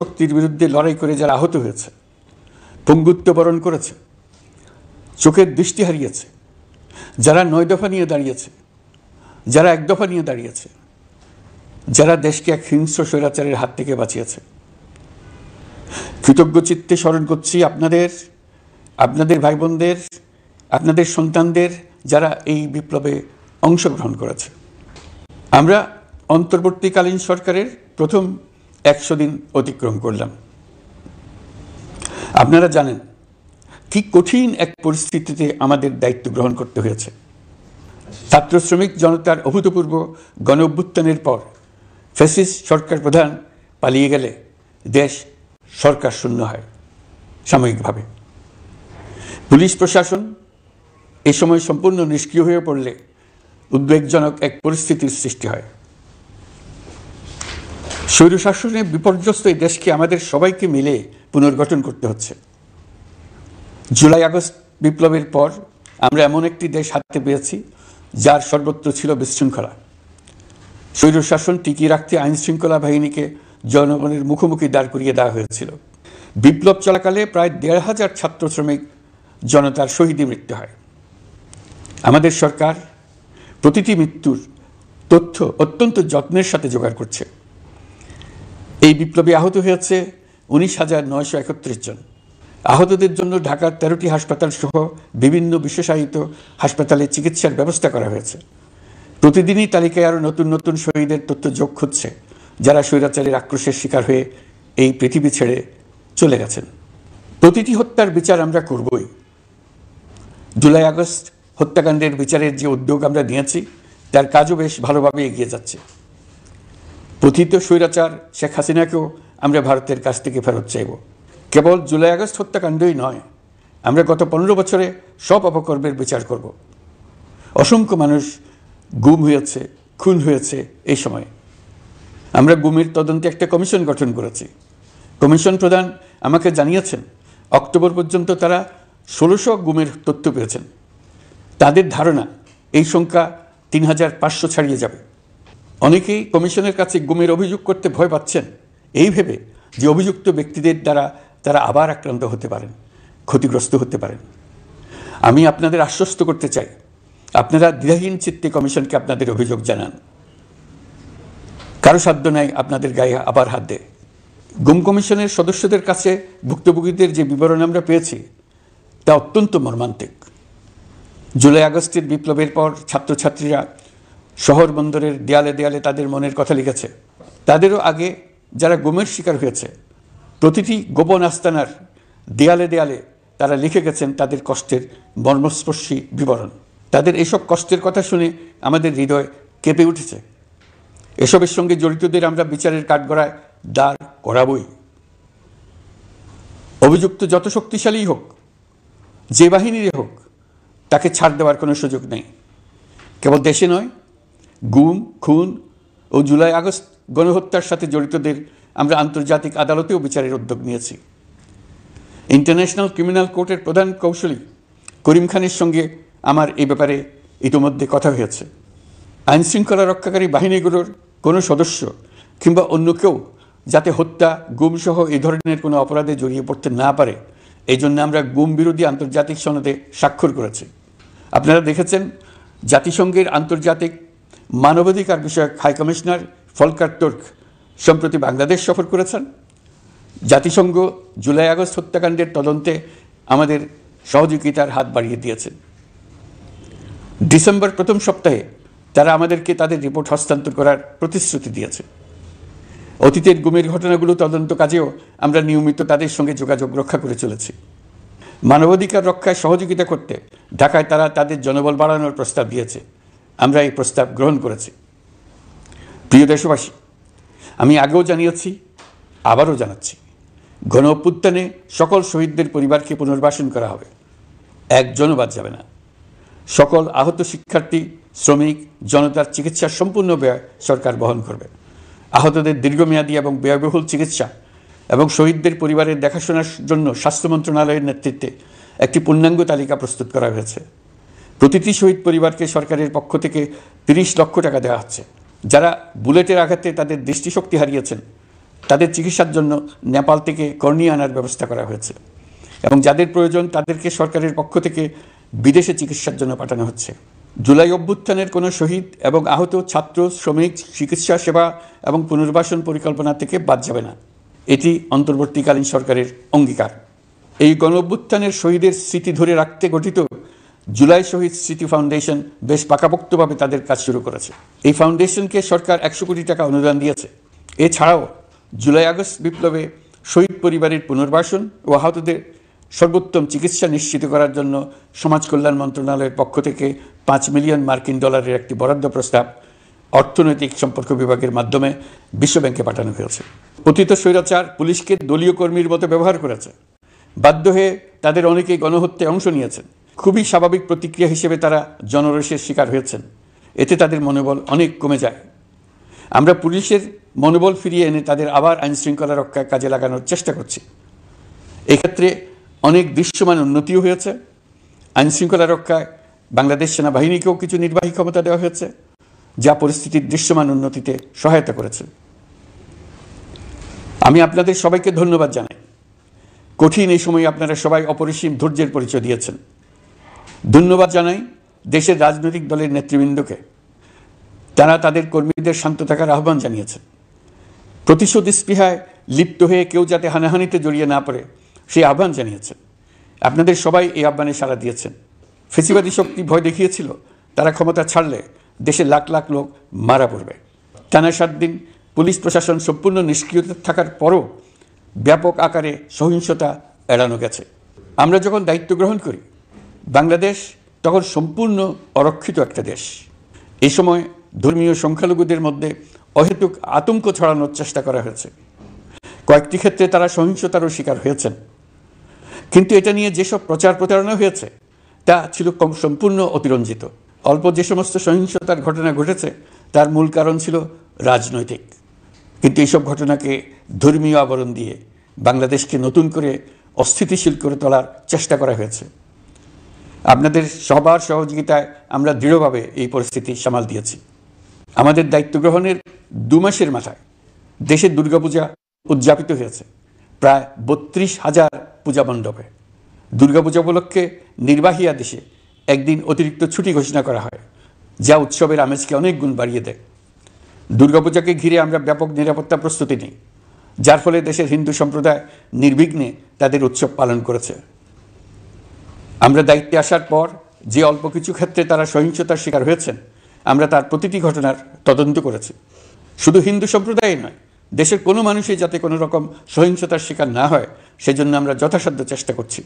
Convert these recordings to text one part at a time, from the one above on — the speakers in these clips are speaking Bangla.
শক্তির বিরুদ্ধে লড়াই করে যারা আহত হয়েছে, পঙ্গুত্ব বরণ করেছে, চোখের দৃষ্টি হারিয়েছে, যারা 9 দফা নিয়ে দাঁড়িয়েছে, যারা 1 দফা নিয়ে দাঁড়িয়েছে, যারা দেশকে এক হিংস্র স্বৈরাচারের হাত থেকে বাঁচিয়েছে, কৃতজ্ঞ চিত্তে স্মরণ করছি আপনাদের ভাই বোনদের, আপনাদের সন্তানদের যারা এই বিপ্লবে অংশগ্রহণ করেছে। আমরা অন্তর্বর্তীকালীন সরকারের প্রথম 100 দিন অতিক্রম করলাম। আপনারা জানেন কি কঠিন এক পরিস্থিতিতে আমাদের দায়িত্ব গ্রহণ করতে হয়েছে। ছাত্র শ্রমিক জনতার অভূতপূর্ব গণ অভ্যুত্থানের পর ফ্যাসিস্ট সরকার প্রধান পালিয়ে গেলে দেশ সরকার শূন্য হয় সাময়িকভাবে। পুলিশ প্রশাসন এ সময় সম্পূর্ণ নিষ্ক্রিয় হয়ে পড়লে উদ্বেগজনক এক পরিস্থিতির সৃষ্টি হয়। স্বৈরশাসনে বিপর্যস্ত এই দেশকে আমাদের সবাইকে মিলে পুনর্গঠন করতে হচ্ছে। জুলাই আগস্ট বিপ্লবের পর আমরা এমন একটি দেশ হাতে পেয়েছি যার সর্বত্র ছিল বিশৃঙ্খলা। স্বৈরশাসন টিকিয়ে রাখতে আইন শৃঙ্খলা বাহিনীকে জনগণের মুখোমুখি দাঁড় করিয়ে দেওয়া হয়েছিল। বিপ্লব চলাকালে প্রায় 1,500 ছাত্র শ্রমিক জনতার শহীদে মৃত্যু হয়। আমাদের সরকার প্রতিটি মৃত্যুর তথ্য অত্যন্ত যত্নের সাথে জোগাড় করছে। এই বিপ্লবে আহত হয়েছে 19,931 জন। আহতদের জন্য ঢাকার 13টি হাসপাতাল সহ বিভিন্ন বিশেষায়িত হাসপাতালে চিকিৎসার ব্যবস্থা করা হয়েছে। প্রতিদিনই তালিকায় আরও নতুন নতুন শহীদের তথ্য যোগ হচ্ছে, যারা স্বৈরাচারের আক্রোশের শিকার হয়ে এই পৃথিবী ছেড়ে চলে গেছেন। প্রতিটি হত্যার বিচার আমরা করবই। জুলাই আগস্ট হত্যাকাণ্ডের বিচারের যে উদ্যোগ আমরা নিয়েছি তার কাজও বেশ ভালোভাবে এগিয়ে যাচ্ছে। পতিত স্বৈরাচার শেখ হাসিনাকেও আমরা ভারতের কাছ থেকে ফেরত চাইব। কেবল জুলাই আগস্ট হত্যাকাণ্ডই নয়, আমরা গত 15 বছরে সব অপকর্মের বিচার করব। অসংখ্য মানুষ গুম হয়েছে, খুন হয়েছে। এই সময় আমরা গুমের তদন্তে একটা কমিশন গঠন করেছি। কমিশন প্রধান আমাকে জানিয়েছেন অক্টোবর পর্যন্ত তারা 1600 গুমের তথ্য পেয়েছেন। তাদের ধারণা এই সংখ্যা 3,500 ছাড়িয়ে যাবে। অনেকেই কমিশনের কাছে গুমের অভিযোগ করতে ভয় পাচ্ছেন এই ভেবে যে অভিযুক্ত ব্যক্তিদের দ্বারা তারা আবার আক্রান্ত হতে পারেন, ক্ষতিগ্রস্ত হতে পারেন। আমি আপনাদের আশ্বস্ত করতে চাই, আপনারা দ্বিধাহীন চিত্তে কমিশনকে আপনাদের অভিযোগ জানান। কারো সাধ্য নাই আপনাদের গায়ে আবার হাত দেয়। গুম কমিশনের সদস্যদের কাছে ভুক্তভোগীদের যে বিবরণ আমরা পেয়েছি তা অত্যন্ত মর্মান্তিক। জুলাই আগস্টের বিপ্লবের পর ছাত্রছাত্রীরা শহর বন্দরের দেয়ালে দেয়ালে তাদের মনের কথা লিখেছে। তাদেরও আগে যারা গুমের শিকার হয়েছে প্রতিটি গোপন আস্তানার দেয়ালে দেয়ালে তারা লিখে গেছেন তাদের কষ্টের মর্মস্পর্শী বিবরণ। তাদের এসব কষ্টের কথা শুনে আমাদের হৃদয় কেঁপে উঠেছে। এসবের সঙ্গে জড়িতদের আমরা বিচারের কাঠগড়ায় দাঁড় করাবই। অভিযুক্ত যত শক্তিশালী হোক, যে বাহিনীরই হোক, তাকে ছাড় দেওয়ার কোনো সুযোগ নেই। কেবল দেশে নয়, গুম, খুন ও জুলাই আগস্ট গণহত্যার সাথে জড়িতদের আমরা আন্তর্জাতিক আদালতেও বিচারের উদ্যোগ নিয়েছি। ইন্টারন্যাশনাল ক্রিমিনাল কোর্টের প্রধান কৌশলী করিম খানের সঙ্গে আমার এই ব্যাপারে ইতিমধ্যে কথা হয়েছে। আইন শৃঙ্খলা রক্ষাকারী বাহিনীগুলোর কোনো সদস্য কিংবা অন্য কেউ যাতে হত্যা, গুম সহ এই ধরনের কোনো অপরাধে জড়িয়ে পড়তে না পারে, এই জন্য আমরা গুম বিরোধী আন্তর্জাতিক সনদে স্বাক্ষর করেছি। আপনারা দেখেছেন জাতিসংঘের আন্তর্জাতিক মানবাধিকার বিষয়ক হাই কমিশনার ফলকার তুর্ক সম্প্রতি বাংলাদেশ সফর করেছেন। জাতিসংঘ জুলাই আগস্ট হত্যাকাণ্ডের তদন্তে আমাদের সহযোগিতার হাত বাড়িয়ে দিয়েছেন। ডিসেম্বর প্রথম সপ্তাহে তারা আমাদেরকে তাদের রিপোর্ট হস্তান্তর করার প্রতিশ্রুতি দিয়েছে। অতীতের গুমের ঘটনাগুলো তদন্ত কাজেও আমরা নিয়মিত তাদের সঙ্গে যোগাযোগ রক্ষা করে চলেছি। মানবাধিকার রক্ষায় সহযোগিতা করতে ঢাকায় তারা তাদের জনবল বাড়ানোর প্রস্তাব দিয়েছে। আমরা এই প্রস্তাব গ্রহণ করেছি। প্রিয় দেশবাসী, আমি আগেও জানিয়েছি, আবারও জানাচ্ছি, গণ অভ্যুত্থানে সকল শহীদদের পরিবারকে পুনর্বাসন করা হবে। একজনও বাদ যাবে না। সকল আহত শিক্ষার্থী, শ্রমিক, জনতার চিকিৎসার সম্পূর্ণ ব্যয় সরকার বহন করবে। আহতদের দীর্ঘমেয়াদী এবং ব্যয়বহুল চিকিৎসা এবং শহীদদের পরিবারের দেখাশোনার জন্য স্বাস্থ্য মন্ত্রণালয়ের নেতৃত্বে একটি পূর্ণাঙ্গ তালিকা প্রস্তুত করা হয়েছে। প্রতিটি শহীদ পরিবারকে সরকারের পক্ষ থেকে 30 লক্ষ টাকা দেওয়া হচ্ছে। যারা বুলেটের আঘাতে তাদের দৃষ্টিশক্তি হারিয়েছেন তাদের চিকিৎসার জন্য নেপাল থেকে কর্নিয়া আনার ব্যবস্থা করা হয়েছে এবং যাদের প্রয়োজন তাদেরকে সরকারের পক্ষ থেকে বিদেশে চিকিৎসার জন্য পাঠানো হচ্ছে। জুলাই অভ্যুত্থানের কোনো শহীদ এবং আহত ছাত্র, শ্রমিক চিকিৎসা সেবা এবং পুনর্বাসন পরিকল্পনা থেকে বাদ যাবে না। এটি অন্তর্বর্তীকালীন সরকারের অঙ্গীকার। এই গণ অভ্যুত্থানের শহীদের স্মৃতি ধরে রাখতে গঠিত জুলাই শহীদ স্মৃতি ফাউন্ডেশন বেশ পাকাপোক্তভাবে তাদের কাজ শুরু করেছে। এই ফাউন্ডেশনকে সরকার 100 কোটি টাকা অনুদান দিয়েছে। এছাড়াও জুলাই আগস্ট বিপ্লবে শহীদ পরিবারের পুনর্বাসন ও আহতদের সর্বোত্তম চিকিৎসা নিশ্চিত করার জন্য সমাজ কল্যাণ মন্ত্রণালয়ের পক্ষ থেকে $5 মিলিয়ন একটি বরাদ্দ প্রস্তাব অর্থনৈতিক সম্পর্ক বিভাগের মাধ্যমে বিশ্বব্যাংকে পাঠানো হয়েছে। পতিত স্বৈরাচার পুলিশকে দলীয় কর্মীর মতো ব্যবহার করেছে। বাধ্য হয়ে তাদের অনেকেই গণহত্যায় অংশ নিয়েছেন। খুবই স্বাভাবিক প্রতিক্রিয়া হিসেবে তারা জনরোষের শিকার হয়েছেন। এতে তাদের মনোবল অনেক কমে যায়। আমরা পুলিশের মনোবল ফিরিয়ে এনে তাদের আবার আইনশৃঙ্খলা রক্ষায় কাজে লাগানোর চেষ্টা করছি। এক্ষেত্রে অনেক দৃশ্যমান উন্নতিও হয়েছে। আইনশৃঙ্খলা রক্ষায় বাংলাদেশ সেনাবাহিনীকেও কিছু নির্বাহী ক্ষমতা দেওয়া হয়েছে, যা পরিস্থিতির দৃশ্যমান উন্নতিতে সহায়তা করেছে। আমি আপনাদের সবাইকে ধন্যবাদ জানাই। কঠিন এই সময়ে আপনারা সবাই অপরিসীম ধৈর্যের পরিচয় দিয়েছেন। ধন্যবাদ জানাই দেশের রাজনৈতিক দলের নেতৃবৃন্দকে। তারা তাদের কর্মীদের শান্ত থাকার আহ্বান জানিয়েছেন। প্রতিশোধ স্পৃহায় লিপ্ত হয়ে কেউ যাতে হানাহানিতে জড়িয়ে না পড়ে সেই আহ্বান জানিয়েছেন। আপনাদের সবাই এই আহ্বানে সাড়া দিয়েছেন। ফেসিবাদী শক্তি ভয় দেখিয়েছিল তারা ক্ষমতা ছাড়লে দেশে লাখ লাখ লোক মারা পড়বে। টানা 7 দিন পুলিশ প্রশাসন সম্পূর্ণ নিষ্ক্রিয় থাকার পরও ব্যাপক আকারে সহিংসতা এড়ানো গেছে। আমরা যখন দায়িত্ব গ্রহণ করি বাংলাদেশ তখন সম্পূর্ণ অরক্ষিত একটা দেশ। এই সময় ধর্মীয় সংখ্যালঘুদের মধ্যে অহেতুক আতঙ্ক ছড়ানোর চেষ্টা করা হয়েছে। কয়েকটি ক্ষেত্রে তারা সহিংসতারও শিকার হয়েছেন। কিন্তু এটা নিয়ে যেসব প্রচার প্রচারণা হয়েছে তা ছিল সম্পূর্ণ অতিরঞ্জিত। অল্প যে সমস্ত সহিংসতার ঘটনা ঘটেছে তার মূল কারণ ছিল রাজনৈতিক। কিন্তু এইসব ঘটনাকে ধর্মীয় আবরণ দিয়ে বাংলাদেশকে নতুন করে অস্থিতিশীল করে তোলার চেষ্টা করা হয়েছে। আপনাদের সবার সহযোগিতায় আমরা দৃঢ়ভাবে এই পরিস্থিতি সামাল দিয়েছি। আমাদের দায়িত্ব গ্রহণের 2 মাসের মাথায় দেশে দুর্গাপূজা উদযাপিত হয়েছে প্রায় 32,000 পূজা মণ্ডপে। দুর্গাপূজা উপলক্ষে নির্বাহী আদেশে একদিন অতিরিক্ত ছুটি ঘোষণা করা হয়, যা উৎসবের আমেজকে অনেক গুণ বাড়িয়ে দেয়। দুর্গাপূজাকে ঘিরে আমরা ব্যাপক নিরাপত্তা প্রস্তুতি নিই, যার ফলে দেশের হিন্দু সম্প্রদায় নির্বিঘ্নে তাদের উৎসব পালন করেছে। আমরা দায়িত্বে আসার পর যে অল্প কিছু ক্ষেত্রে তারা সহিংসতার শিকার হয়েছেন আমরা তার প্রতিটি ঘটনার তদন্ত করেছি। শুধু হিন্দু সম্প্রদায় নয়, দেশের কোনো মানুষই যাতে কোনো রকম সহিংসতার শিকার না হয় সেজন্য আমরা যথাসাধ্য চেষ্টা করছি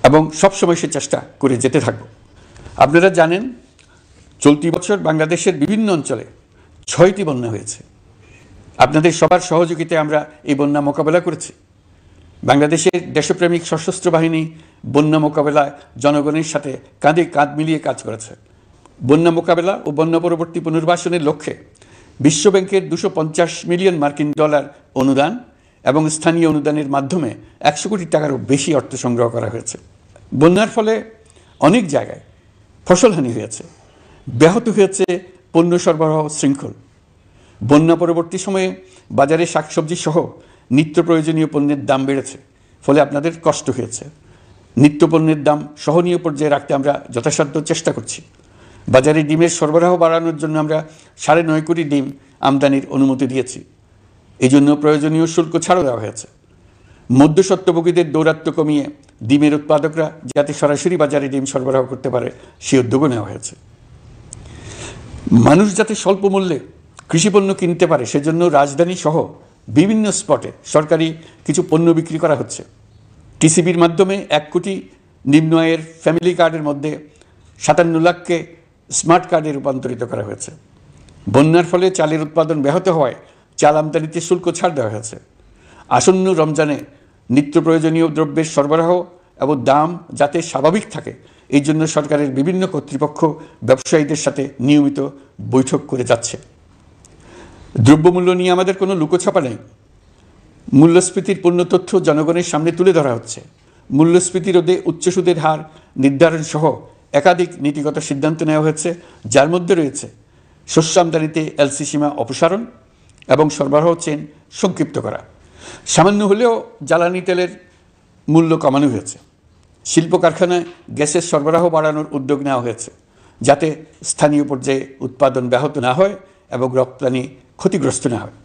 এবং সবসময় সে চেষ্টা করে যেতে থাকব। আপনারা জানেন চলতি বছর বাংলাদেশের বিভিন্ন অঞ্চলে 6টি বন্যা হয়েছে। আপনাদের সবার সহযোগিতায় আমরা এই বন্যা মোকাবেলা করেছি। বাংলাদেশের দেশপ্রেমিক সশস্ত্র বাহিনী বন্যা মোকাবেলায় জনগণের সাথে কাঁধে কাঁধ মিলিয়ে কাজ করেছে। বন্যা মোকাবেলা ও বন্যা পরবর্তী পুনর্বাসনের লক্ষ্যে বিশ্বব্যাংকের $250 মিলিয়ন অনুদান এবং স্থানীয় অনুদানের মাধ্যমে 100 কোটি টাকারও বেশি অর্থ সংগ্রহ করা হয়েছে। বন্যার ফলে অনেক জায়গায় ফসলহানি হয়েছে, ব্যাহত হয়েছে পণ্য সরবরাহ শৃঙ্খল। বন্যা পরবর্তী সময়ে বাজারে শাকসবজি সহ নিত্য প্রয়োজনীয় পণ্যের দাম বেড়েছে, ফলে আপনাদের কষ্ট হয়েছে। নিত্য পণ্যের দাম সহনীয় পর্যায়ে রাখতে আমরা যথাসাধ্য চেষ্টা করছি। বাজারে ডিমের সরবরাহ বাড়ানোর জন্য আমরা 9.5 কোটি ডিম আমদানির অনুমতি দিয়েছি। এই জন্য প্রয়োজনীয় শুল্ক ছাড়ও দেওয়া হয়েছে। মধ্যস্বত্বভোগীদের দৌরাত্ম্য কমিয়ে ডিমের উৎপাদকরা যাতে সরাসরি বাজারে ডিম সরবরাহ করতে পারে সে উদ্যোগও নেওয়া হয়েছে। মানুষ যাতে স্বল্প মূল্যে কৃষিপণ্য কিনতে পারে সেজন্য রাজধানী সহ বিভিন্ন স্পটে সরকারি কিছু পণ্য বিক্রি করা হচ্ছে। টিসিবির মাধ্যমে 1 কোটি নিম্ন আয়ের ফ্যামিলি কার্ডের মধ্যে 57 লাখকে স্মার্ট কার্ডে রূপান্তরিত করা হয়েছে। বন্যার ফলে চালের উৎপাদন ব্যাহত হওয়ায় চাল আমদানিতে শুল্ক ছাড় দেওয়া হয়েছে। আসন্ন রমজানে নিত্য প্রয়োজনীয় দ্রব্যের সরবরাহ এবং দাম যাতে স্বাভাবিক থাকে এই জন্য সরকারের বিভিন্ন কর্তৃপক্ষ ব্যবসায়ীদের সাথে নিয়মিত বৈঠক করে যাচ্ছে। দ্রব্যমূল্য নিয়ে আমাদের কোনো লুকোছাপা নেই। মূল্যস্ফীতির পূর্ণ তথ্য জনগণের সামনে তুলে ধরা হচ্ছে। মূল্যস্ফীতি রোধে উচ্চ সুদের হার নির্ধারণ সহ একাধিক নীতিগত সিদ্ধান্ত নেওয়া হয়েছে, যার মধ্যে রয়েছে শস্য আমদানিতে এলসি সীমা অপসারণ এবং সরবরাহ চেইন সংক্ষিপ্ত করা। সামান্য হলেও জ্বালানি তেলের মূল্য কমানো হয়েছে। শিল্প কারখানায় গ্যাসের সরবরাহ বাড়ানোর উদ্যোগ নেওয়া হয়েছে, যাতে স্থানীয় পর্যায়ে উৎপাদন ব্যাহত না হয় এবং রপ্তানি ক্ষতিগ্রস্ত না হয়।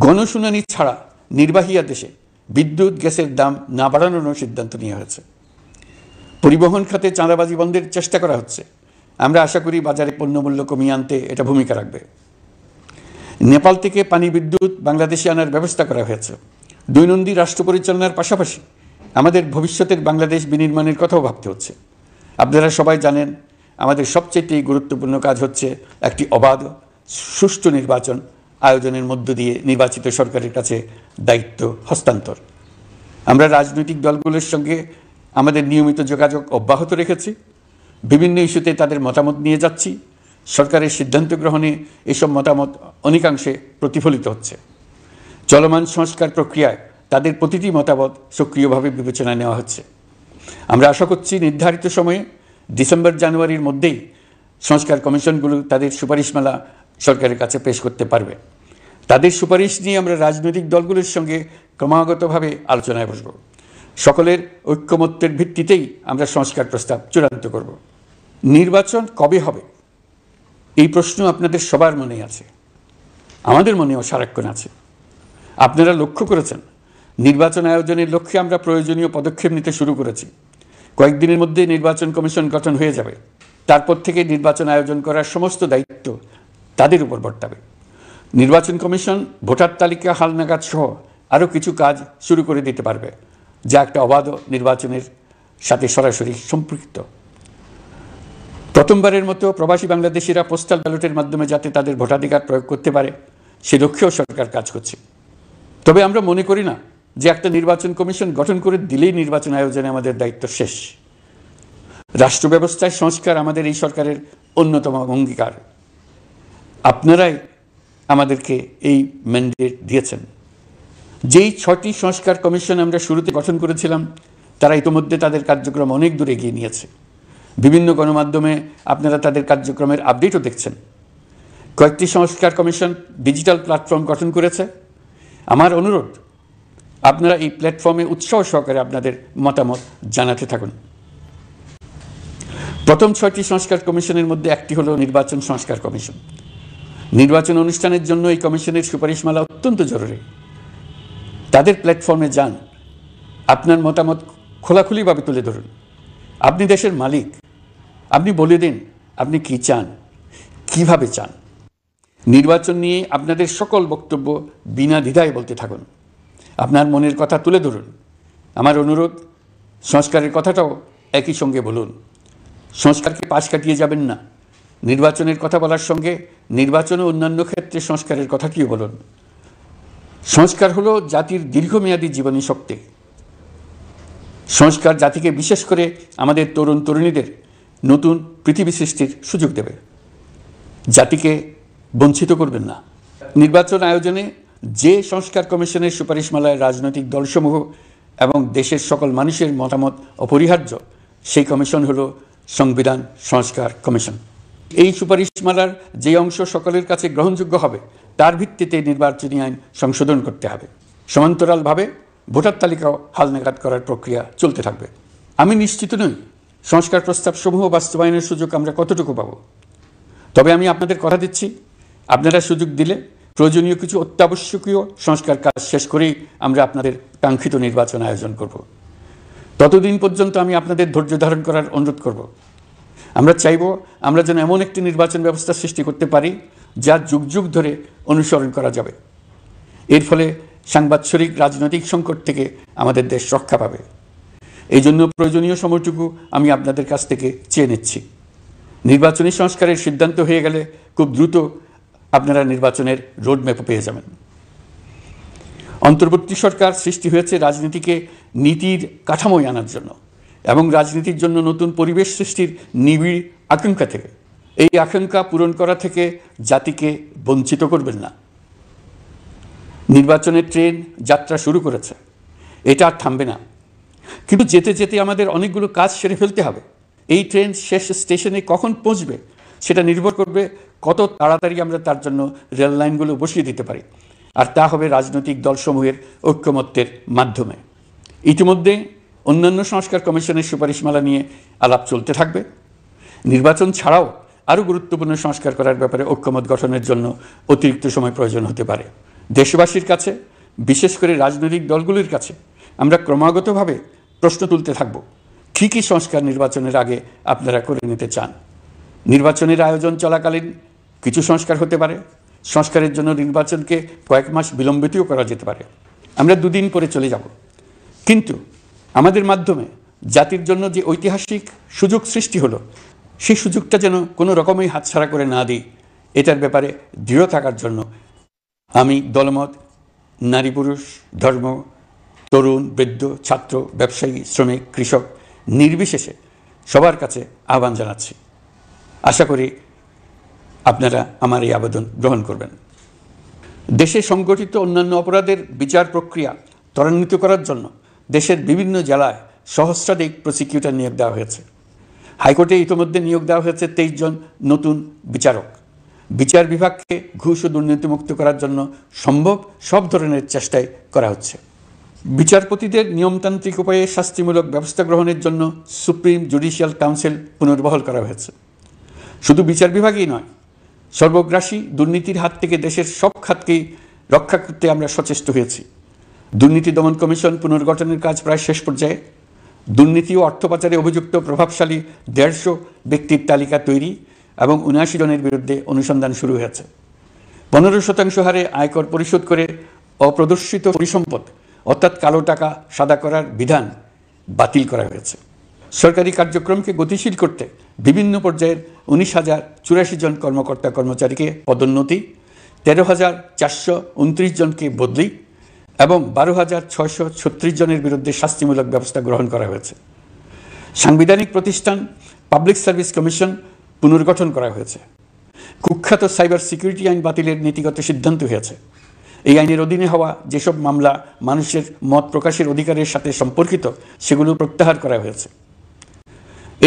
গণশুনানি ছাড়া নির্বাহী আদেশে বিদ্যুৎ গ্যাসের দাম না বাড়ানোর সিদ্ধান্ত নেওয়া হয়েছে। পরিবহন খাতে চাঁদাবাজি বন্ধের চেষ্টা করা হচ্ছে। আমরা আশা করি বাজারে পণ্যমূল্য কমিয়ে আনতে এটা ভূমিকা রাখবে। নেপাল থেকে পানি বিদ্যুৎ বাংলাদেশে আনার ব্যবস্থা করা হয়েছে। দৈনন্দিন রাষ্ট্র পরিচালনার পাশাপাশি আমাদের ভবিষ্যতের বাংলাদেশ বিনির্মাণের কথাও ভাবতে হচ্ছে। আপনারা সবাই জানেন, আমাদের সবচেয়ে গুরুত্বপূর্ণ কাজ হচ্ছে একটি অবাধ সুষ্ঠু নির্বাচন আয়োজনের মধ্য দিয়ে নির্বাচিত সরকারের কাছে দায়িত্ব হস্তান্তর। আমরা রাজনৈতিক দলগুলোর সঙ্গে আমাদের নিয়মিত যোগাযোগ অব্যাহত রেখেছি। বিভিন্ন ইস্যুতে তাদের মতামত নিয়ে যাচ্ছি। সরকারের সিদ্ধান্ত গ্রহণে এসব মতামত অনেকাংশে প্রতিফলিত হচ্ছে। চলমান সংস্কার প্রক্রিয়ায় তাদের প্রতিটি মতামত সক্রিয়ভাবে বিবেচনায় নেওয়া হচ্ছে। আমরা আশা করছি নির্ধারিত সময়ে ডিসেম্বর জানুয়ারির মধ্যেই সংস্কার কমিশনগুলো তাদের সুপারিশমালা সরকারের কাছে পেশ করতে পারবে। তাদের সুপারিশ নিয়ে আমরা রাজনৈতিক দলগুলোর সঙ্গে ক্রমাগতভাবে আলোচনায় বসব। সকলের ঐক্যমত্যের ভিত্তিতেই আমরা সংস্কার প্রস্তাব চূড়ান্ত করব। নির্বাচন কবে হবে এই প্রশ্ন আপনাদের সবার মনেই আছে, আমাদের মনেও সারাক্ষণ আছে। আপনারা লক্ষ্য করেছেন, নির্বাচন আয়োজনের লক্ষ্যে আমরা প্রয়োজনীয় পদক্ষেপ নিতে শুরু করেছি। কয়েকদিনের মধ্যে নির্বাচন কমিশন গঠন হয়ে যাবে। তারপর থেকে নির্বাচন আয়োজন করার সমস্ত দায়িত্ব তাদের উপর বর্তাবে। নির্বাচন কমিশন ভোটার তালিকা হালনাগাদ সহ আরও কিছু কাজ শুরু করে দিতে পারবে, যা একটা অবাধ নির্বাচনের সাথে সরাসরি সম্পৃক্ত। প্রথমবারের মতো প্রবাসী বাংলাদেশিরা পোস্টাল ব্যালটের মাধ্যমে যাতে তাদের ভোটাধিকার প্রয়োগ করতে পারে, সে লক্ষ্যেও সরকার কাজ করছে। তবে আমরা মনে করি না যে একটা নির্বাচন কমিশন গঠন করে দিলেই নির্বাচন আয়োজনে আমাদের দায়িত্ব শেষ। রাষ্ট্র ব্যবস্থায় সংস্কার আমাদের এই সরকারের অন্যতম অঙ্গীকার। আপনারাই আমাদেরকে এই ম্যান্ডেট দিয়েছেন। যেই 6টি সংস্কার কমিশন আমরা শুরুতে গঠন করেছিলাম, তারা ইতিমধ্যে তাদের কার্যক্রম অনেক দূর এগিয়ে নিয়েছে। বিভিন্ন গণমাধ্যমে আপনারা তাদের কার্যক্রমের আপডেটও দেখছেন। কয়েকটি সংস্কার কমিশন ডিজিটাল প্ল্যাটফর্ম গঠন করেছে। আমার অনুরোধ, আপনারা এই প্ল্যাটফর্মে উৎসাহ সহকারে আপনাদের মতামত জানাতে থাকুন। প্রথম 6টি সংস্কার কমিশনের মধ্যে একটি হলো নির্বাচন সংস্কার কমিশন। নির্বাচন অনুষ্ঠানের জন্য এই কমিশনের সুপারিশমালা অত্যন্ত জরুরি। তাদের প্ল্যাটফর্মে যান, আপনার মতামত খোলাখুলিভাবে তুলে ধরুন। আপনি দেশের মালিক, আপনি বলে দিন আপনি কি চান, কিভাবে চান। নির্বাচন নিয়ে আপনাদের সকল বক্তব্য বিনা দ্বিধায় বলতে থাকুন। আপনার মনের কথা তুলে ধরুন। আমার অনুরোধ, সংস্কারের কথাটাও একই সঙ্গে বলুন। সংস্কারকে পাশ কাটিয়ে যাবেন না। নির্বাচনের কথা বলার সঙ্গে নির্বাচন ও অন্যান্য ক্ষেত্রে সংস্কারের কথাটিও বলুন। সংস্কার হলো জাতির দীর্ঘমেয়াদী জীবনী শক্তি। সংস্কার জাতিকে, বিশেষ করে আমাদের তরুণ তরুণীদের নতুন পৃথিবী সৃষ্টির সুযোগ দেবে। জাতিকে বঞ্চিত করবেন না। নির্বাচন আয়োজনে যে সংস্কার কমিশনের সুপারিশমালায় রাজনৈতিক দলসমূহ এবং দেশের সকল মানুষের মতামত অপরিহার্য, সেই কমিশন হলো সংবিধান সংস্কার কমিশন। এই সুপারিশমালার যে অংশ সকলের কাছে গ্রহণযোগ্য হবে, তার ভিত্তিতে নির্বাচনী আইন সংশোধন করতে হবে। সমান্তরালভাবে ভোটার তালিকাও হালনাগাদ করার প্রক্রিয়া চলতে থাকবে। আমি নিশ্চিত নই সংস্কার প্রস্তাবসমূহ বাস্তবায়নের সুযোগ আমরা কতটুকু পাব। তবে আমি আপনাদের কথা দিচ্ছি, আপনারা সুযোগ দিলে প্রয়োজনীয় কিছু অত্যাবশ্যকীয় সংস্কার কাজ শেষ করেই আমরা আপনাদের কাঙ্ক্ষিত নির্বাচন আয়োজন করব। ততদিন পর্যন্ত আমি আপনাদের ধৈর্য ধারণ করার অনুরোধ করব। আমরা চাইব আমরা যেন এমন একটি নির্বাচন ব্যবস্থা সৃষ্টি করতে পারি যা যুগ যুগ ধরে অনুসরণ করা যাবে। এর ফলে সাংবাৎসরিক রাজনৈতিক সংকট থেকে আমাদের দেশ রক্ষা পাবে। এই জন্য প্রয়োজনীয় সময়টুকু আমি আপনাদের কাছ থেকে চেয়ে নিচ্ছি। নির্বাচনী সংস্কারের সিদ্ধান্ত হয়ে গেলে খুব দ্রুত আপনারা নির্বাচনের রোডম্যাপও পেয়ে যাবেন। অন্তর্বর্তী সরকার সৃষ্টি হয়েছে রাজনীতিকে নীতির কাঠামোয় আনার জন্য এবং রাজনীতির জন্য নতুন পরিবেশ সৃষ্টির নিবিড় আকাঙ্ক্ষা থেকে। এই আকাঙ্ক্ষা পূরণ করা থেকে জাতিকে বঞ্চিত করবেন না। নির্বাচনের ট্রেন যাত্রা শুরু করেছে, এটা আর থামবে না। কিন্তু যেতে যেতে আমাদের অনেকগুলো কাজ সেরে ফেলতে হবে। এই ট্রেন শেষ স্টেশনে কখন পৌঁছবে সেটা নির্ভর করবে কত তাড়াতাড়ি আমরা তার জন্য রেল লাইনগুলো বসিয়ে দিতে পারি, আর তা হবে রাজনৈতিক দলসমূহের ঐক্যমত্যের মাধ্যমে। ইতিমধ্যে অন্যান্য সংস্কার কমিশনের সুপারিশমালা নিয়ে আলাপ চলতে থাকবে। নির্বাচন ছাড়াও আরও গুরুত্বপূর্ণ সংস্কার করার ব্যাপারে ঐক্যমত গঠনের জন্য অতিরিক্ত সময় প্রয়োজন হতে পারে। দেশবাসীর কাছে, বিশেষ করে রাজনৈতিক দলগুলির কাছে আমরা ক্রমাগতভাবে প্রশ্ন তুলতে থাকব, কী কী সংস্কার নির্বাচনের আগে আপনারা করে নিতে চান। নির্বাচনের আয়োজন চলাকালীন কিছু সংস্কার হতে পারে, সংস্কারের জন্য নির্বাচনকে কয়েক মাস বিলম্বিতও করা যেতে পারে। আমরা দুদিন পরে চলে যাব, কিন্তু আমাদের মাধ্যমে জাতির জন্য যে ঐতিহাসিক সুযোগ সৃষ্টি হলো, সেই সুযোগটা যেন কোনো রকমই হাতছাড়া করে না দিই, এটার ব্যাপারে দৃঢ় থাকার জন্য আমি দলমত, নারী পুরুষ, ধর্ম, তরুণ, বৃদ্ধ, ছাত্র, ব্যবসায়ী, শ্রমিক, কৃষক নির্বিশেষে সবার কাছে আহ্বান জানাচ্ছি। আশা করি আপনারা আমার এই আবেদন গ্রহণ করবেন। দেশে সংগঠিত অন্যান্য অপরাধের বিচার প্রক্রিয়া ত্বরান্বিত করার জন্য দেশের বিভিন্ন জেলায় সহস্রাধিক প্রসিকিউটর নিয়োগ দেওয়া হয়েছে। হাইকোর্টে ইতিমধ্যে নিয়োগ দেওয়া হয়েছে 23 জন নতুন বিচারক। বিচার বিভাগকে ঘুষ ও দুর্নীতিমুক্ত করার জন্য সম্ভব সব ধরনের চেষ্টাই করা হচ্ছে। বিচারপতিদের নিয়মতান্ত্রিক উপায়ে শাস্তিমূলক ব্যবস্থা গ্রহণের জন্য সুপ্রিম জুডিশিয়াল কাউন্সিল পুনর্বহাল করা হয়েছে। শুধু বিচার বিভাগই নয়, সর্বগ্রাসী দুর্নীতির হাত থেকে দেশের সব খাতকেই রক্ষা করতে আমরা সচেষ্ট হয়েছি। দুর্নীতি দমন কমিশন পুনর্গঠনের কাজ প্রায় শেষ পর্যায়ে। দুর্নীতি ও অর্থ পাচারে অভিযুক্ত প্রভাবশালী 150 ব্যক্তির তালিকা তৈরি এবং 79 জনের বিরুদ্ধে অনুসন্ধান শুরু হয়েছে। 15% হারে আয়কর পরিশোধ করে অপ্রদর্শিত পরিসম্পদ অর্থাৎ কালো টাকা সাদা করার বিধান বাতিল করা হয়েছে। সরকারি কার্যক্রমকে গতিশীল করতে বিভিন্ন পর্যায়ের 19,084 জন কর্মকর্তা কর্মচারীকে পদোন্নতি, 13,429 জনকে বদলি এবং 12,636 জনের বিরুদ্ধে শাস্তিমূলক ব্যবস্থা গ্রহণ করা হয়েছে। সাংবিধানিক প্রতিষ্ঠান পাবলিক সার্ভিস কমিশন পুনর্গঠন করা হয়েছে। কুখ্যাত সাইবার সিকিউরিটি আইন বাতিলের নীতিগত সিদ্ধান্ত হয়েছে। এই আইনের অধীনে হওয়া যেসব মামলা মানুষের মত প্রকাশের অধিকারের সাথে সম্পর্কিত, সেগুলো প্রত্যাহার করা হয়েছে।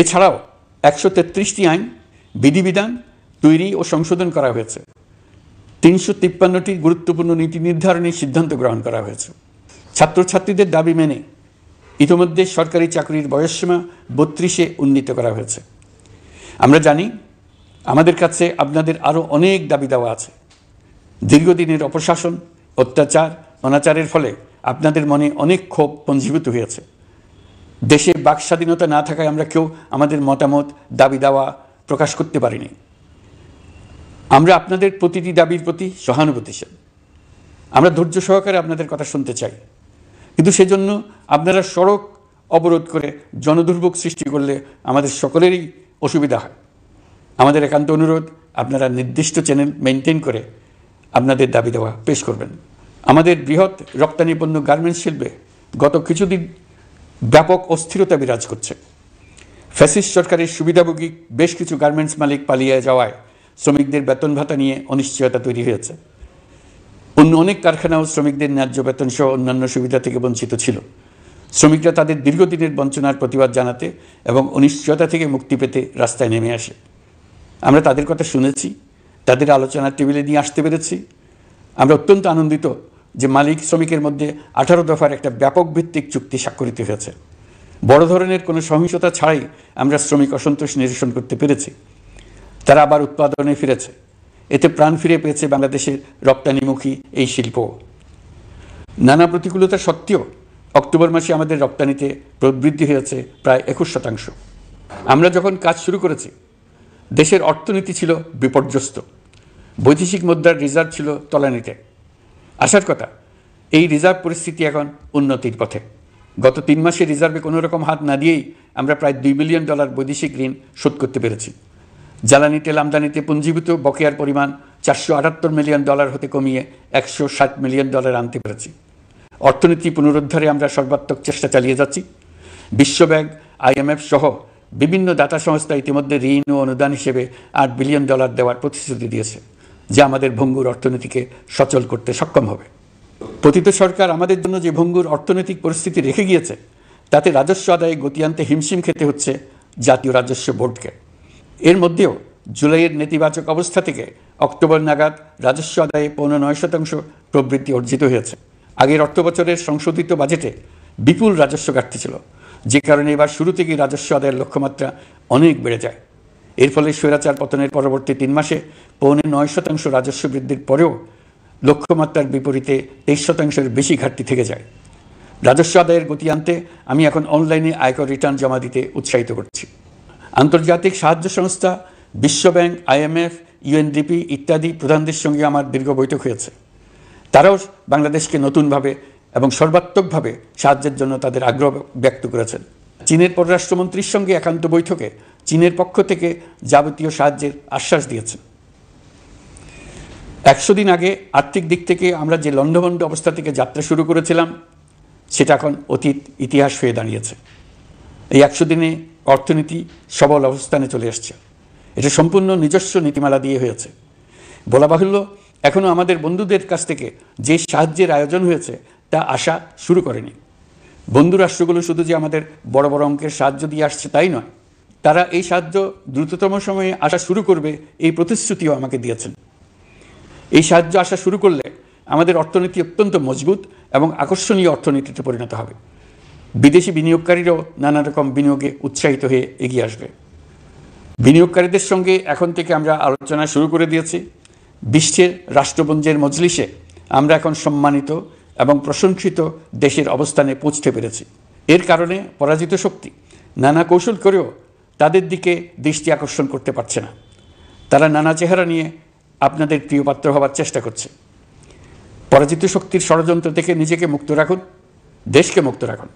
এছাড়াও 133টি আইন বিধিবিধান তৈরি ও সংশোধন করা হয়েছে। 353টি গুরুত্বপূর্ণ নীতি নির্ধারণী সিদ্ধান্ত গ্রহণ করা হয়েছে। ছাত্রছাত্রীদের দাবি মেনে ইতিমধ্যে সরকারি চাকরির বয়সসীমা 32-এ উন্নীত করা হয়েছে। আমরা জানি আমাদের কাছে আপনাদের আরও অনেক দাবি দেওয়া আছে। দীর্ঘদিনের অপশাসন, অত্যাচার, অনাচারের ফলে আপনাদের মনে অনেক ক্ষোভ পঞ্জীভূত হয়েছে। দেশে বাক স্বাধীনতা না থাকায় আমরা কেউ আমাদের মতামত, দাবি দাওয়া প্রকাশ করতে পারিনি। আমরা আপনাদের প্রতিটি দাবির প্রতি সহানুভূতিশীল। আমরা ধৈর্য সহকারে আপনাদের কথা শুনতে চাই, কিন্তু সেজন্য আপনারা সড়ক অবরোধ করে জনদুর্ভোগ সৃষ্টি করলে আমাদের সকলেরই অসুবিধা হয়। আমাদের একান্ত অনুরোধ, আপনারা নির্দিষ্ট চ্যানেল মেনটেন করে আপনাদের দাবি দেওয়া পেশ করবেন। আমাদের বৃহৎ রপ্তানি পণ্য গার্মেন্টস শিল্পে গত কিছুদিন ব্যাপক অস্থিরতা বিরাজ করছে। ফ্যাসিস্ট সরকারের সুবিধাভোগী বেশ কিছু গার্মেন্টস মালিক পালিয়ে যাওয়ায় শ্রমিকদের বেতন ভাতা নিয়ে অনিশ্চয়তা তৈরি হয়েছে। অন্য অনেক কারখানাও শ্রমিকদের ন্যায্য বেতন সহ অন্যান্য সুবিধা থেকে বঞ্চিত ছিল। শ্রমিকরা তাদের দীর্ঘদিনের বঞ্চনার প্রতিবাদ জানাতে এবং অনিশ্চয়তা থেকে মুক্তি পেতে রাস্তায় নেমে আসে। আমরা তাদের কথা শুনেছি, তাদের আলোচনার টেবিলে নিয়ে আসতে পেরেছি। আমরা অত্যন্ত আনন্দিত যে মালিক শ্রমিকের মধ্যে 18 দফার একটা ব্যাপক ভিত্তিক চুক্তি স্বাক্ষরিত হয়েছে। বড় ধরনের কোনো সহিংসতা ছাড়াই আমরা শ্রমিক অসন্তোষ নিরসন করতে পেরেছি। তারা আবার উৎপাদনে ফিরেছে। এতে প্রাণ ফিরে পেয়েছে বাংলাদেশের রপ্তানিমুখী এই শিল্প। নানা প্রতিকূলতা সত্ত্বেও অক্টোবর মাসে আমাদের রপ্তানিতে প্রবৃদ্ধি হয়েছে প্রায় 21%। আমরা যখন কাজ শুরু করেছি, দেশের অর্থনীতি ছিল বিপর্যস্ত। বৈদেশিক মুদ্রার রিজার্ভ ছিল তলানিতে। আসার কথা, এই রিজার্ভ পরিস্থিতি এখন উন্নতির পথে। গত 3 মাসে রিজার্ভে কোনো রকম হাত না দিয়েই আমরা প্রায় $2 বিলিয়ন বৈদেশিক ঋণ শোধ করতে পেরেছি। জ্বালানি তেল আমদানিতে পুঞ্জীভূত বকেয়ার পরিমাণ $478 মিলিয়ন হতে কমিয়ে $160 মিলিয়ন আনতে পেরেছি। অর্থনীতি পুনরুদ্ধারে আমরা সর্বাত্মক চেষ্টা চালিয়ে যাচ্ছি। বিশ্বব্যাংক, IMF সহ বিভিন্ন দাতা সংস্থা ইতিমধ্যে ঋণ ও অনুদান হিসেবে $8 বিলিয়ন দেওয়ার প্রতিশ্রুতি দিয়েছে, যা আমাদের ভঙ্গুর অর্থনীতিকে সচল করতে সক্ষম হবে। পতিত সরকার আমাদের জন্য যে ভঙ্গুর অর্থনৈতিক পরিস্থিতি রেখে গিয়েছে, তাতে রাজস্ব আদায়ে গতি আনতে হিমশিম খেতে হচ্ছে জাতীয় রাজস্ব বোর্ডকে। এর মধ্যেও জুলাইয়ের নেতিবাচক অবস্থা থেকে অক্টোবর নাগাদ রাজস্ব আদায়ে 9.9% প্রবৃদ্ধি অর্জিত হয়েছে। আগের অর্থবছরের সংশোধিত বাজেটে বিপুল রাজস্ব ঘাটতি ছিল, যে কারণে এবার শুরু থেকেই রাজস্ব আদায়ের লক্ষ্যমাত্রা অনেক বেড়ে যায়। এর ফলে স্বৈরাচার পতনের পরবর্তী 3 মাসে 9.9% রাজস্ব বৃদ্ধির পরেও লক্ষ্যমাত্রার বিপরীতে 23%-এর বেশি ঘাটতি থেকে যায়। রাজস্ব আদায়ের গতি আনতে আমি এখন অনলাইনে আয়কর রিটার্ন জমা দিতে উৎসাহিত করছি। আন্তর্জাতিক সাহায্য সংস্থা, বিশ্বব্যাংক, IMF, UNDP ইত্যাদি প্রধানদের সঙ্গে আমার দীর্ঘ বৈঠক হয়েছে। তারাও বাংলাদেশকে নতুনভাবে এবং সর্বাত্মকভাবে সাহায্যের জন্য তাদের আগ্রহ ব্যক্ত করেছেন। চীনের পররাষ্ট্রমন্ত্রীর সঙ্গে একান্ত বৈঠকে চীনের পক্ষ থেকে যাবতীয় সাহায্যের আশ্বাস দিয়েছেন। 100 দিন আগে আর্থিক দিক থেকে আমরা যে লণ্ডভণ্ড অবস্থা থেকে যাত্রা শুরু করেছিলাম, সেটা এখন অতীত ইতিহাস হয়ে দাঁড়িয়েছে। এই 100 দিনে অর্থনীতি সবল অবস্থানে চলে আসছে। এটা সম্পূর্ণ নিজস্ব নীতিমালা দিয়ে হয়েছে। বলা বাহুল্য, এখনও আমাদের বন্ধুদের কাছ থেকে যে সাহায্যের আয়োজন হয়েছে তা আসা শুরু করেনি। বন্ধু রাষ্ট্রগুলো শুধু যে আমাদের বড় বড় অঙ্কের সাহায্য দিয়ে আসছে তাই নয়, তারা এই সাহায্য দ্রুততম সময়ে আসা শুরু করবে এই প্রতিশ্রুতিও আমাকে দিয়েছেন। এই সাহায্য আসা শুরু করলে আমাদের অর্থনীতি অত্যন্ত মজবুত এবং আকর্ষণীয় অর্থনীতিতে পরিণত হবে। বিদেশি বিনিয়োগকারীরাও নানা রকম বিনিয়োগে উৎসাহিত হয়ে এগিয়ে আসবে। বিনিয়োগকারীদের সঙ্গে এখন থেকে আমরা আলোচনা শুরু করে দিয়েছি। বিশ্বের রাষ্ট্রপুঞ্জের মজলিসে আমরা এখন সম্মানিত এবং প্রশংসিত দেশের অবস্থানে পৌঁছতে পেরেছি। এর কারণে পরাজিত শক্তি নানা কৌশল করেও তাদের দিকে দৃষ্টি আকর্ষণ করতে পারছে না। তারা নানা চেহারা নিয়ে আপনাদের প্রিয়পাত্র হবার চেষ্টা করছে। পরাজিত শক্তির ষড়যন্ত্র থেকে নিজেকে মুক্ত রাখুন, দেশকে মুক্ত রাখুন।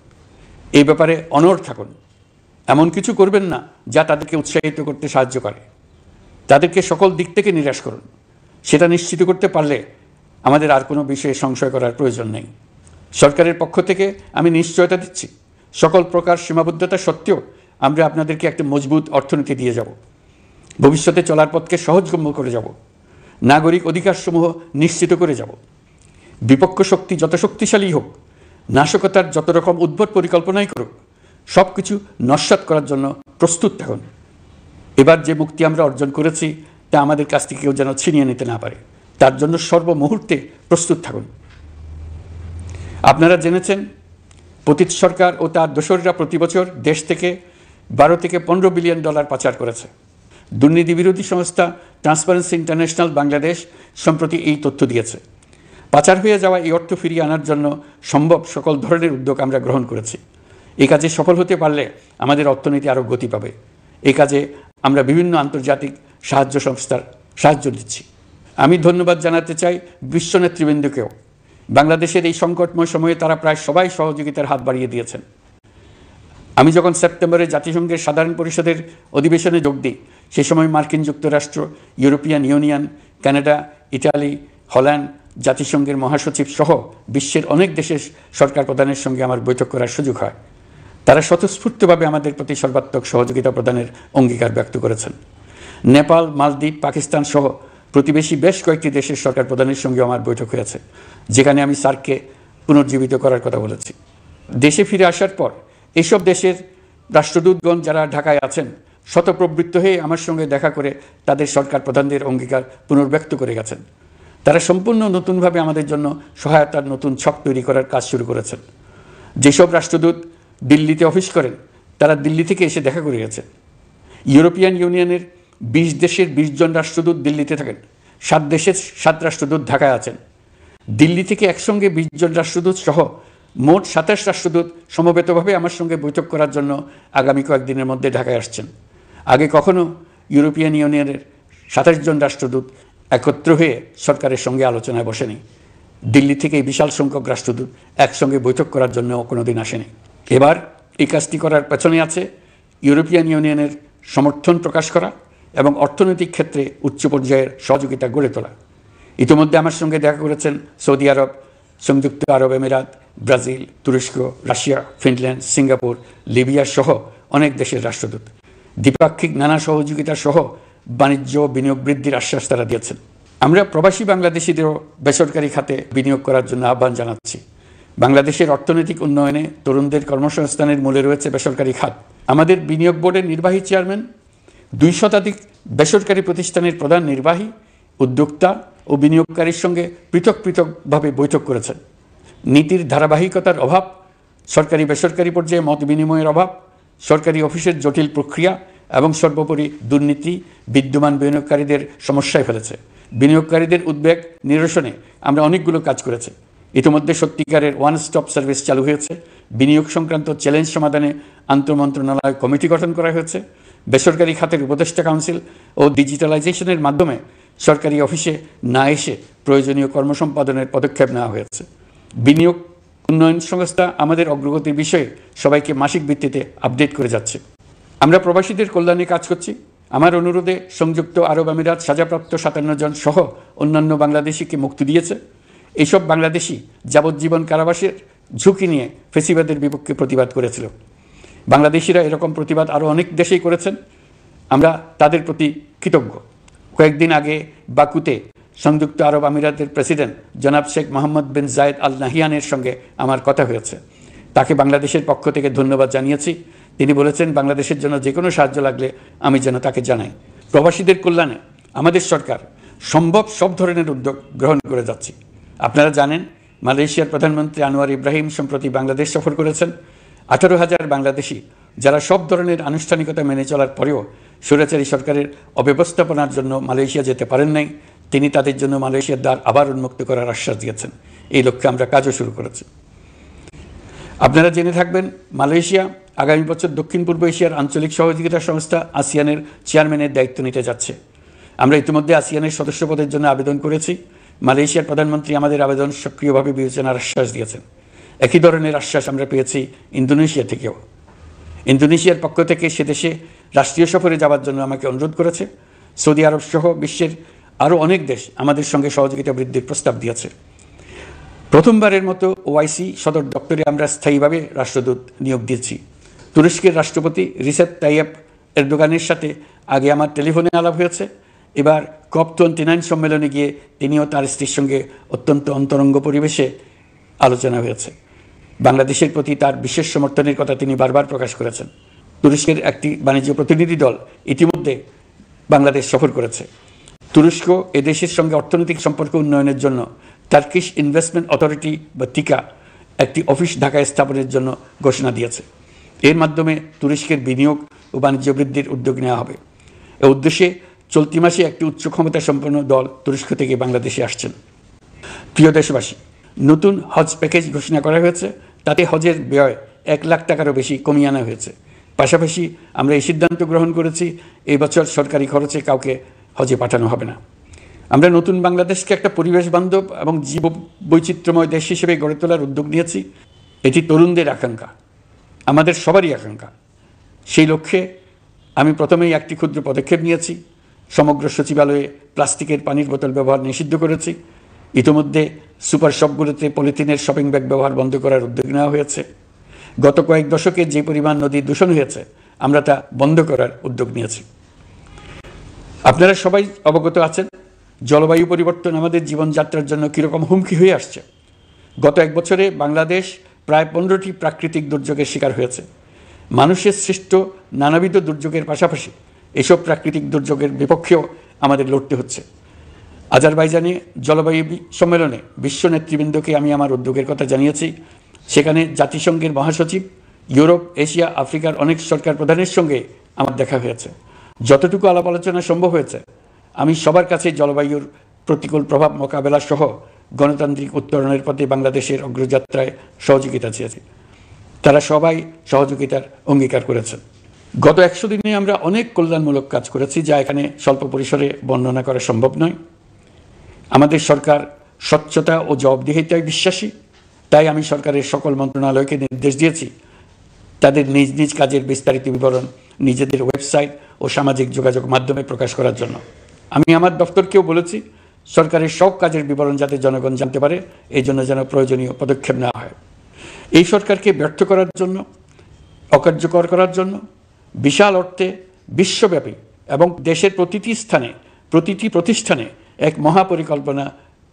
এই ব্যাপারে অনড় থাকুন। এমন কিছু করবেন না যা তাদেরকে উৎসাহিত করতে সাহায্য করে। তাদেরকে সকল দিক থেকে নিরাশ করুন। সেটা নিশ্চিত করতে পারলে আমাদের আর কোনো বিষয়ে সংশয় করার প্রয়োজন নেই। সরকারের পক্ষ থেকে আমি নিশ্চয়তা দিচ্ছি, সকল প্রকার সীমাবদ্ধতা সত্ত্বেও আমরা আপনাদেরকে একটা মজবুত অর্থনীতি দিয়ে যাব। ভবিষ্যতে চলার পথকে সহজগম্য করে যাব। নাগরিক অধিকারসমূহ নিশ্চিত করে যাব। বিপক্ষ শক্তি যত শক্তিশালী হোক, নাশকতার যত রকম উদ্ভট পরিকল্পনাই করুক, সব কিছু নস্যাৎ করার জন্য প্রস্তুত থাকুন। এবার যে মুক্তি আমরা অর্জন করেছি তা আমাদের কাছ থেকে কেউ যেন ছিনিয়ে নিতে না পারে, তার জন্য সর্বমুহূর্তে প্রস্তুত থাকুন। আপনারা জেনেছেন, পতিত সরকার ও তার দোসররা প্রতি বছর দেশ থেকে 12 থেকে 15 বিলিয়ন ডলার পাচার করেছে। দুর্নীতি বিরোধী সংস্থা ট্রান্সপারেন্সি ইন্টারন্যাশনাল বাংলাদেশ সম্প্রতি এই তথ্য দিয়েছে। পাচার হয়ে যাওয়া এই অর্থ ফিরিয়ে আনার জন্য সম্ভব সকল ধরনের উদ্যোগ আমরা গ্রহণ করেছি। এই কাজে সফল হতে পারলে আমাদের অর্থনীতি আরও গতি পাবে। এই কাজে আমরা বিভিন্ন আন্তর্জাতিক সাহায্য সংস্থার সাহায্য দিচ্ছি। আমি ধন্যবাদ জানাতে চাই বিশ্ব নেতৃবৃন্দকেও। বাংলাদেশের এই সংকটময় সময়ে তারা প্রায় সবাই সহযোগিতার হাত বাড়িয়ে দিয়েছেন। আমি যখন সেপ্টেম্বরে জাতিসংঘের সাধারণ পরিষদের অধিবেশনে যোগ দিই, সে সময় মার্কিন যুক্তরাষ্ট্র, European Union, Canada, Italy, Holland, জাতিসংঘের মহাসচিব সহ বিশ্বের অনেক দেশের সরকার প্রধানের সঙ্গে আমার বৈঠক করার সুযোগ হয়। তারা স্বতঃস্ফূর্তভাবে আমাদের প্রতি সর্বাত্মক সহযোগিতা প্রদানের অঙ্গীকার ব্যক্ত করেছেন। নেপাল, মালদ্বীপ, পাকিস্তান সহ প্রতিবেশী বেশ কয়েকটি দেশের সরকার প্রধানের সঙ্গে আমার বৈঠক হয়েছে, যেখানে আমি সার্ককে পুনর্জীবিত করার কথা বলেছি। দেশে ফিরে আসার পর এইসব দেশের রাষ্ট্রদূতগণ যারা ঢাকায় আছেন, স্বতঃপ্রবৃত্ত হয়ে আমার সঙ্গে দেখা করে তাদের সরকার প্রধানদের অঙ্গীকার পুনর্ব্যক্ত করে গেছেন। তারা সম্পূর্ণ নতুনভাবে আমাদের জন্য সহায়তার নতুন ছক তৈরি করার কাজ শুরু করেছেন। যেসব রাষ্ট্রদূত দিল্লিতে অফিস করেন, তারা দিল্লি থেকে এসে দেখা করে গেছেন। ইউরোপিয়ান ইউনিয়নের 20 দেশের 20 জন রাষ্ট্রদূত দিল্লিতে থাকেন। 7 দেশের 7 রাষ্ট্রদূত ঢাকায় আছেন। দিল্লি থেকে একসঙ্গে 20 জন রাষ্ট্রদূত সহ মোট 27 রাষ্ট্রদূত সমবেতভাবে আমার সঙ্গে বৈঠক করার জন্য আগামী কয়েকদিনের মধ্যে ঢাকায় আসছেন। আগে কখনো ইউরোপিয়ান ইউনিয়নের 27 জন রাষ্ট্রদূত একত্র হয়ে সরকারের সঙ্গে আলোচনায় বসেনি। দিল্লি থেকে এই বিশাল সংখ্যক রাষ্ট্রদূত একসঙ্গে বৈঠক করার জন্য কোনোদিন আসেনি। এবার এই কাজটি করার পেছনে আছে ইউরোপিয়ান ইউনিয়নের সমর্থন প্রকাশ করা এবং অর্থনৈতিক ক্ষেত্রে উচ্চ পর্যায়ের সহযোগিতা গড়ে তোলা। ইতিমধ্যে আমার সঙ্গে দেখা করেছেন সৌদি আরব, সংযুক্ত আরব আমিরাত, ব্রাজিল, তুরস্ক, রাশিয়া, ফিনল্যান্ড, সিঙ্গাপুর, লিবিয়া সহ অনেক দেশের রাষ্ট্রদূত। দ্বিপাক্ষিক নানা সহযোগিতা সহ বাণিজ্য বিনিয়োগ বৃদ্ধির আশ্বাস তারা দিয়েছেন। আমরা প্রবাসী বাংলাদেশিদেরও বেসরকারি খাতে বিনিয়োগ করার জন্য আহ্বান জানাচ্ছি। বাংলাদেশের অর্থনৈতিক উন্নয়নে তরুণদের কর্মসংস্থানের মূলে রয়েছে বেসরকারি খাত। আমাদের বিনিয়োগ বোর্ডের নির্বাহী চেয়ারম্যান 2 শতাধিক বেসরকারি প্রতিষ্ঠানের প্রধান নির্বাহী, উদ্যোক্তা ও বিনিয়োগকারীর সঙ্গে পৃথক পৃথকভাবে বৈঠক করেছেন। নীতির ধারাবাহিকতার অভাব, সরকারি বেসরকারি পর্যায়ে মত বিনিময়ের অভাব, সরকারি অফিসের জটিল প্রক্রিয়া এবং সর্বোপরি দুর্নীতি বিদ্যমান বিনিয়োগকারীদের সমস্যায় ফেলেছে। বিনিয়োগকারীদের উদ্বেগ নিরসনে আমরা অনেকগুলো কাজ করেছি। ইতিমধ্যে সত্যিকারের ওয়ান স্টপ সার্ভিস চালু হয়েছে। বিনিয়োগ সংক্রান্ত চ্যালেঞ্জ সমাধানে আন্তঃমন্ত্রণালয় কমিটি গঠন করা হয়েছে। বেসরকারি খাতের উপদেষ্টা কাউন্সিল ও ডিজিটালাইজেশনের মাধ্যমে সরকারি অফিসে না এসে প্রয়োজনীয় কর্মসম্পাদনের পদক্ষেপ নেওয়া হয়েছে। বিনিয়োগ উন্নয়ন সংস্থা আমাদের অগ্রগতির বিষয়ে সবাইকে মাসিক ভিত্তিতে আপডেট করে যাচ্ছে। আমরা প্রবাসীদের কল্যাণে কাজ করছি। আমার অনুরোধে সংযুক্ত আরব আমিরাত সাজাপ্রাপ্ত 57 জন সহ অন্যান্য বাংলাদেশিকে মুক্তি দিয়েছে। এইসব বাংলাদেশি যাবজ্জীবন কারাবাসের ঝুঁকি নিয়ে ফেসিবাদের বিপক্ষে প্রতিবাদ করেছিল। বাংলাদেশিরা এরকম প্রতিবাদ আরও অনেক দেশেই করেছেন। আমরা তাদের প্রতি কৃতজ্ঞ। কয়েকদিন আগে বাকুতে সংযুক্ত আরব আমিরাতের প্রেসিডেন্ট জনাব শেখ মোহাম্মদ বিন জায়েদ আল নাহিয়ানের সঙ্গে আমার কথা হয়েছে। তাকে বাংলাদেশের পক্ষ থেকে ধন্যবাদ জানিয়েছি। তিনি বলেছেন, বাংলাদেশের জন্য যে কোনো সাহায্য লাগলে আমি যেন তাকে জানাই। প্রবাসীদের কল্যাণে আমাদের সরকার সম্ভব সব ধরনের উদ্যোগ গ্রহণ করে যাচ্ছে। আপনারা জানেন, মালয়েশিয়ার প্রধানমন্ত্রী আনোয়ার ইব্রাহিম সম্প্রতি বাংলাদেশ সফর করেছেন। 18,000 বাংলাদেশি যারা সব ধরনের আনুষ্ঠানিকতা মেনে চলার পরেও স্বৈরাচারী সরকারের অব্যবস্থাপনার জন্য মালয়েশিয়া যেতে পারেন নাই, তিনি তাদের জন্য মালয়েশিয়ার দ্বার আবার উন্মুক্ত করার আশ্বাস দিয়েছেন। এই লক্ষ্যে আমরা কাজও শুরু করেছি। আপনারা জেনে থাকবেন, মালয়েশিয়া আগামী বছর দক্ষিণ পূর্ব এশিয়ার আঞ্চলিক সহযোগিতা সংস্থা আসিয়ানের চেয়ারম্যানের দায়িত্ব নিতে যাচ্ছে। আমরা ইতিমধ্যে আসিয়ানের সদস্যপদের জন্য আবেদন করেছি। মালয়েশিয়ার প্রধানমন্ত্রী আমাদের আবেদন সক্রিয়ভাবে বিবেচনার আশ্বাস দিয়েছেন। একই ধরনের আশ্বাস আমরা পেয়েছি ইন্দোনেশিয়া থেকেও। ইন্দোনেশিয়ার পক্ষ থেকে সে দেশে রাষ্ট্রীয় সফরে যাওয়ার জন্য আমাকে অনুরোধ করেছে। সৌদি আরব সহ বিশ্বের আরও অনেক দেশ আমাদের সঙ্গে সহযোগিতা বৃদ্ধির প্রস্তাব দিয়েছে। প্রথমবারের মতো ওআইসি সদর দপ্তরে আমরা স্থায়ীভাবে রাষ্ট্রদূত নিয়োগ দিয়েছি। তুরস্কের রাষ্ট্রপতি রিসেপ তাইয়েপ এরদোগানের সাথে আগে আমার টেলিফোনে আলাপ হয়েছে। এবার COP29 সম্মেলনে গিয়ে তিনিও তার স্ত্রীর সঙ্গে অত্যন্ত অন্তরঙ্গ পরিবেশে আলোচনা হয়েছে। বাংলাদেশের প্রতি তার বিশেষ সমর্থনের কথা তিনি বারবার প্রকাশ করেছেন। তুরস্কের একটি বাণিজ্য প্রতিনিধি দল ইতিমধ্যে বাংলাদেশ সফর করেছে। তুরস্ক এদেশের সঙ্গে অর্থনৈতিক সম্পর্ক উন্নয়নের জন্য টার্কিশ ইনভেস্টমেন্ট অথরিটি বা টিকা একটি অফিস ঢাকায় স্থাপনের জন্য ঘোষণা দিয়েছে। এর মাধ্যমে তুরস্কের বিনিয়োগ ও বাণিজ্য বৃদ্ধির উদ্যোগ নেওয়া হবে। এ উদ্দেশ্যে চলতি মাসে একটি উচ্চ ক্ষমতা সম্পন্ন দল তুরস্ক থেকে বাংলাদেশে আসছেন। প্রিয় দেশবাসী, নতুন হজ প্যাকেজ ঘোষণা করা হয়েছে। তাতে হজের ব্যয় 1 লাখ টাকারও বেশি কমিয়ে আনা হয়েছে। পাশাপাশি আমরা এই সিদ্ধান্ত গ্রহণ করেছি, এই বছর সরকারি খরচে কাউকে হজে পাঠানো হবে না। আমরা নতুন বাংলাদেশকে একটা পরিবেশ বান্ধব এবং জীব বৈচিত্র্যময় দেশ হিসেবে গড়ে তোলার উদ্যোগ নিয়েছি। এটি তরুণদের আকাঙ্ক্ষা, আমাদের সবারই আকাঙ্ক্ষা। সেই লক্ষ্যে আমি প্রথমেই একটি ক্ষুদ্র পদক্ষেপ নিয়েছি। সমগ্র সচিবালয়ে প্লাস্টিকের পানির বোতল ব্যবহার নিষিদ্ধ করেছি। ইতিমধ্যে সুপার শপগুলোতে পলিথিনের শপিং ব্যাগ ব্যবহার বন্ধ করার উদ্যোগ নেওয়া হয়েছে। গত কয়েক দশকে যে পরিমাণ নদী দূষণ হয়েছে, আমরা তা বন্ধ করার উদ্যোগ নিয়েছি। আপনারা সবাই অবগত আছেন, জলবায়ু পরিবর্তন আমাদের জীবনযাত্রার জন্য কীরকম হুমকি হয়ে আসছে। গত 1 বছরে বাংলাদেশ প্রায় 15টি প্রাকৃতিক দুর্যোগের শিকার হয়েছে। মানুষের সৃষ্ট নানাবিধ দুর্যোগের পাশাপাশি এসব প্রাকৃতিক দুর্যোগের বিপক্ষেও আমাদের লড়তে হচ্ছে। আজারবাইজানে জলবায়ু সম্মেলনে বিশ্ব নেতৃবৃন্দকে আমি আমার উদ্যোগের কথা জানিয়েছি। সেখানে জাতিসংঘের মহাসচিব, ইউরোপ, এশিয়া, আফ্রিকার অনেক সরকার প্রধানের সঙ্গে আমার দেখা হয়েছে। যতটুকু আলাপ আলোচনা সম্ভব হয়েছে, আমি সবার কাছে জলবায়ুর প্রতিকূল প্রভাব মোকাবেলা সহ গণতান্ত্রিক উত্তরণের পথে বাংলাদেশের অগ্রযাত্রায় সহযোগিতা চেয়েছি। তারা সবাই সহযোগিতার অঙ্গীকার করেছেন। গত 100 দিনে আমরা অনেক কল্যাণমূলক কাজ করেছি, যা এখানে স্বল্প পরিসরে বর্ণনা করা সম্ভব নয়। আমাদের সরকার স্বচ্ছতা ও জবাবদিহিতায় বিশ্বাসী। তাই আমি সরকারের সকল মন্ত্রণালয়কে নির্দেশ দিয়েছি তাদের নিজ নিজ কাজের বিস্তারিত বিবরণ নিজেদের ওয়েবসাইট ও সামাজিক যোগাযোগ মাধ্যমে প্রকাশ করার জন্য। আমি আমার দপ্তরকেও বলেছি, সরকারের সব কাজের বিবরণ যাতে জনগণ জানতে পারে, এই জন্য যেন প্রয়োজনীয় পদক্ষেপ নেওয়া হয়। এই সরকারকে ব্যর্থ করার জন্য, অকার্যকর করার জন্য বিশাল অর্থে বিশ্বব্যাপী এবং দেশের প্রতিটি স্থানে, প্রতিটি প্রতিষ্ঠানে এক মহাপরিকল্পনা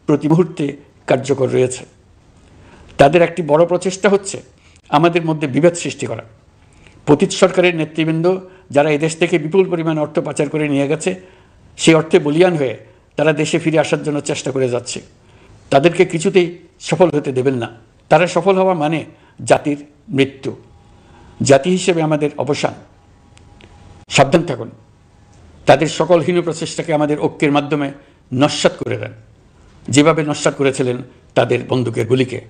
প্রতি মুহূর্তে কার্যকর রয়েছে। তাদের একটি বড় প্রচেষ্টা হচ্ছে আমাদের মধ্যে বিভেদ সৃষ্টি করা। পতিত সরকারের নেতৃবৃন্দ যারা এদেশ থেকে বিপুল পরিমাণ অর্থ পাচার করে নিয়ে গেছে, সেই অর্থে বলিয়ান হয়ে তারা দেশে ফিরে আসার জন্য চেষ্টা করে যাচ্ছে। তাদেরকে কিছুতেই সফল হতে দেবেন না। তারা সফল হওয়া মানে জাতির মৃত্যু, জাতি হিসেবে আমাদের অবসান। সাবধান থাকুন। তাদের সকল হীন প্রচেষ্টাকে আমাদের ঐক্যের মাধ্যমে নস্যাৎ করে দেন, যেভাবে নস্যাৎ করেছিলেন তাদের বন্দুকের গুলিকে,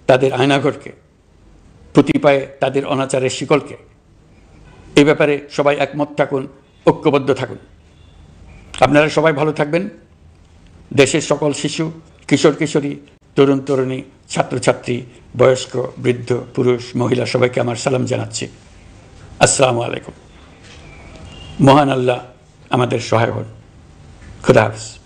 তাদের আয়নাঘরকে, প্রতি পায়ে তাদের অনাচারের শিকলকে। এই ব্যাপারে সবাই একমত থাকুন, ঐক্যবদ্ধ থাকুন। আপনারা সবাই ভালো থাকবেন। দেশের সকল শিশু, কিশোর কিশোরী, তরুণ তরুণী, ছাত্রছাত্রী, বয়স্ক, বৃদ্ধ, পুরুষ, মহিলা সবাইকে আমার সালাম জানাচ্ছি। আসসালামু আলাইকুম। মহান আল্লাহ আমাদের সহায় হন। খুদা হাফেজ।